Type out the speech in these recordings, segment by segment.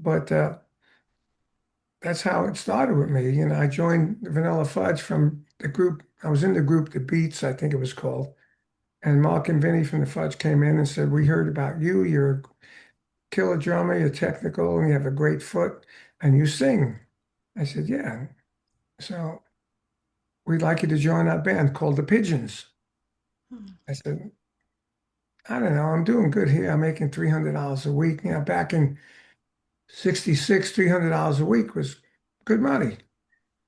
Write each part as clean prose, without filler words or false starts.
But that's how it started with me. You know, I joined Vanilla Fudge from the group. I was in the group, The Beats, I think it was called. And Mark and Vinny from the Fudge came in and said, "We heard about you. You're a killer drummer. You're technical, and you have a great foot, and you sing." I said, "Yeah." So we'd like you to join our band called the Pigeons. Hmm. I said, "I don't know. I'm doing good here. I'm making $300 a week. You know, back in '66, $300 a week was good money,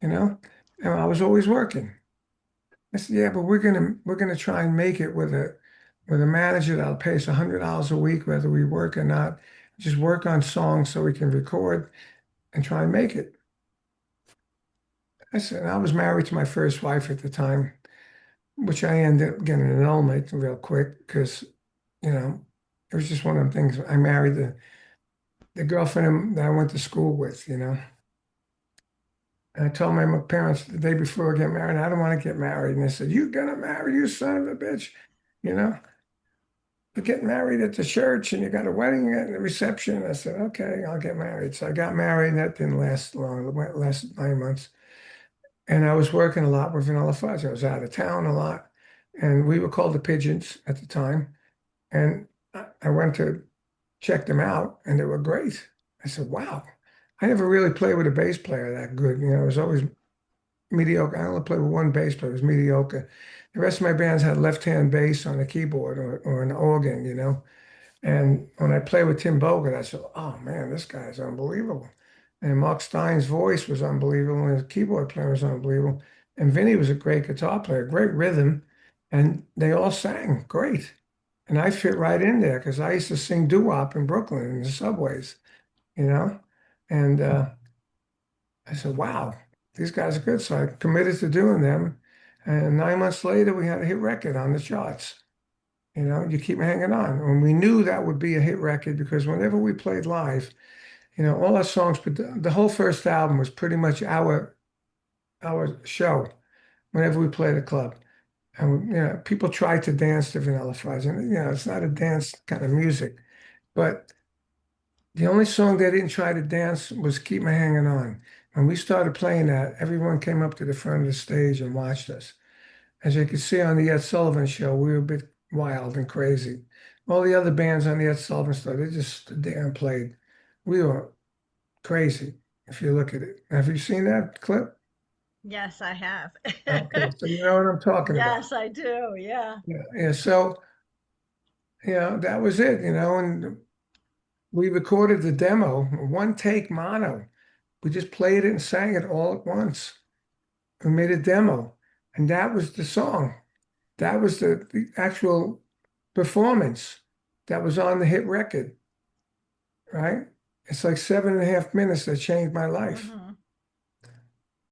you know, and I was always working." I said, "Yeah, but we're gonna try and make it with a manager that'll pay us $100 a week, whether we work or not. Just work on songs so we can record and try and make it." I said, I was married to my first wife at the time, which I ended up getting an annulment real quick because, you know, it was just one of them things. I married the girlfriend that I went to school with, you know. And I told my parents the day before I get married, I don't want to get married. And they said, "You're gonna marry, you son of a bitch." You know, "You get married at the church and you got a wedding and a reception." I said, "Okay, I'll get married." So I got married, and that didn't last long. It went last 9 months. And I was working a lot with Vanilla Fudge. I was out of town a lot. And we were called the Pigeons at the time. And I went to check them out, and they were great. I said, "Wow." I never really played with a bass player that good. You know, I was always mediocre. I only played with one bass player. It was mediocre. The rest of my bands had left-hand bass on the keyboard or an organ, you know. And when I played with Tim Bogert, I said, "Oh man, this guy is unbelievable." And Mark Stein's voice was unbelievable, and his keyboard player was unbelievable. And Vinny was a great guitar player, great rhythm, and they all sang great. And I fit right in there because I used to sing doo-wop in Brooklyn in the subways, you know. And I said, "Wow, these guys are good." So I committed to doing them. And 9 months later, we had a hit record on the charts. You know, you keep hanging on. And we knew that would be a hit record because whenever we played live, you know, all our songs, but the whole first album was pretty much our show whenever we played a club. And you know, people tried to dance to Vanilla Fudge, and you know, it's not a dance kind of music. But the only song they didn't try to dance was "Keep Me Hanging On." When we started playing that, everyone came up to the front of the stage and watched us. As you can see on the Ed Sullivan Show, we were a bit wild and crazy. All the other bands on the Ed Sullivan Show, they just stood there and played. We were crazy, if you look at it. Have you seen that clip? Yes, I have. Okay, so you know what I'm talking about. Yes, I do. Yeah. Yeah, yeah. So, you know, that was it, you know, and we recorded the demo, one take mono. We just played it and sang it all at once. We made a demo, and that was the song. That was the actual performance that was on the hit record, right? It's like 7.5 minutes that changed my life. Hmm.